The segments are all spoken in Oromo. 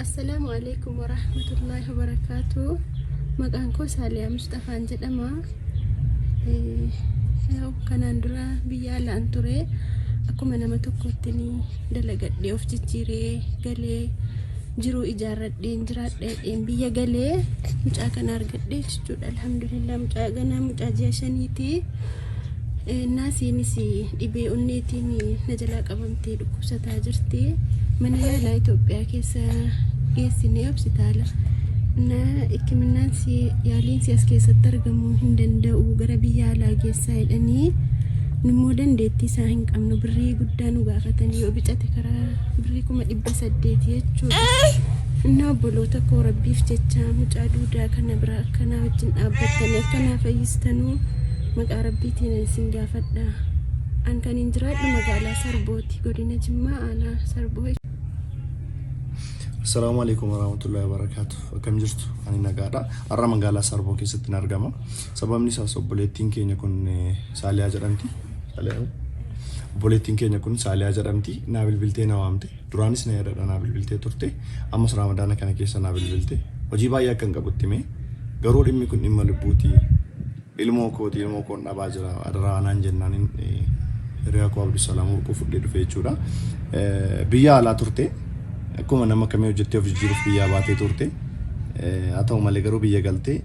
Assalamualaikum warahmatullahi wabarakatuh. Maqaan koo Saaliyaa Mustafaan jedhama. Kanaan dura biyya alaan ture. Akkuma nama tokkotti dalagadhee of jijjiiree galee jiruu ijaarradheen jiraadheen biyya galee mucaa kana argadhee jechuudha. Alhamdulillah mucaa ji'a 5ti. Naasiinis dhibee onneetiin na jalaa qabamtee dhukkubsataa jirti. Mana yaalaa Itoophiyaa keessa geessinee hospitaala. Hikimnaan yaaliin as keessatti argamuu hin danda'u gara biyya alaa geessaa jedhanii nummoo dandeettii isaa hin qabnu birrii guddaa nu gaafatanii yoo bicate karaa birrii 800 jechuudha. Obboloota koo rabbiif jecha mucaa duudaa kana bira akkanaa wajjin dhaabbattanii akkanaa fayyistanuu maqaa rabbiitiin isin gaafadha. An kan hin jiraadhu magaalaa Sarbooti, godina Jimmaa aanaa Sarboo. Assalamualaikum warahmatullahi wabarakatuh. Akkam jirtu? Ani nagaadha. Har'a magaalaa Sarboo keessatti argama. Sababni isaas obboleettiin keenya kun Saaliyaa jedhamti. Obboleettiin keenya kun Saaliyaa jedhamti. Naa bilbiltee na waamte. Duraanis na yaadadha naa bilbiltee turte. Ammas Ramadaana kana keessa naa bilbilte. Hojii baay'ee akkan qabutti mee garuu dhimmi kun dhimma lubbuuti. Ilmoo koon dhabaa jira. Adaraa naan jennaan hiriyaa koo Abdusalaam Urquu fudhee dhufe jechuudha. Biyya alaa turte. Akkuma nama kamii hojjettee of jijjiiruuf biyyaa baatee turte. Haa ta'u malee garuu biyya galtee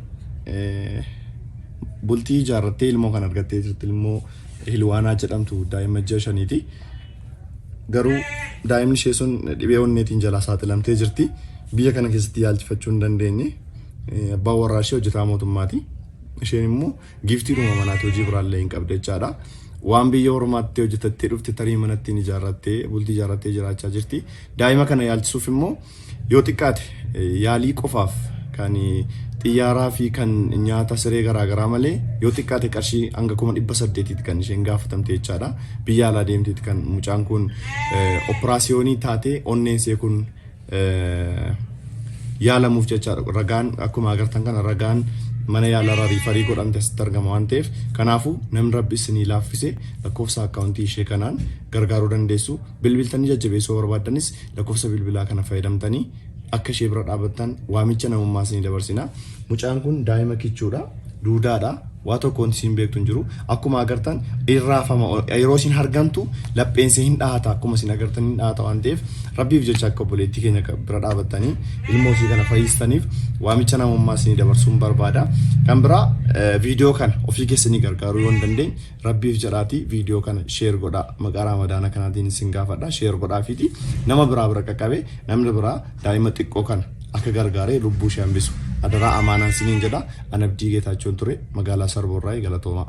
bultii ijaarrattee ilmoo kan argattee jirti. Ilmoo Hilwaanaa jedhamtu daa'ima ji'a 5ti. Garuu daa'imni ishee sun dhibee onneetiin jalaa saaxilamtee jirti. Biyya kana keessatti yaalchifachuu hin dandeenye. Abbaan warraa ishee hojjetaa mootummaati. Isheen immoo giiftiidhuma manaatti hojii biraallee hin qabde jechaadha. Waan biyya ormaatti hojjetattee dhufte tarii manatti ijaarrattee bultii ijaarrattee jiraachaa jirti. Daa'ima kana yaalchisuuf immoo yoo xiqqaate yaalii qofaaf kan xiyyaaraa fi kan nyaata siree garaagaraa malee yoo xiqqaate qarshii hanga 800 kan isheen gaafatamte jechaadha. Biyya alaa deemteeti kan mucaan kun operaasiyoonii taatee onneensee kun yaalamuuf jechaadha. Ragaan akkuma agartan kana ragaan mana yaalaa riifarii godhamte asitti argama waan ta'eef kanaafuu namni rabbi isinii laaffise lakkoofsa akkaawuntii ishee kanaan gargaaruu dandeessu. Bilbiltanii jajjabeessuu barbaaddanis lakkoofsa bilbilaa kana fayyadamtanii akka ishee bira dhaabbattan waamicha namummaa isinii dabarsina. Mucaan kun daa'ima kichuudha, duudaadha. Waa tokkoon isin beektu hin jiru. Akkuma agartan irraafama yeroo isin hargantu lapheensi hin dhaata. Akkuma isin agartan hin dhaata waan ta'eef rabbiif jecha akka obboleettii keenya bira dhaabbattanii ilmoo ishee kana fayyistaniif waamicha namummaa isinii dabarsuun barbaada. Kan biraa viidiyoo kana ofii keessanii gargaaruu yoo hin dandeenye rabbiif jedhaatii viidiyoo kana sheer godhaa. Maqaa Ramadaana kanaatiin isin gaafadha. Sheer godhaafiiti nama biraa bira qaqqabee namni biraa daa'ima xiqqoo kana akka gargaaree lubbuu ishee hambisu. Adaraa amaanaan siniin jedha. Anabdii Geetaachoon ture magaalaa Sarboorraa galatooma.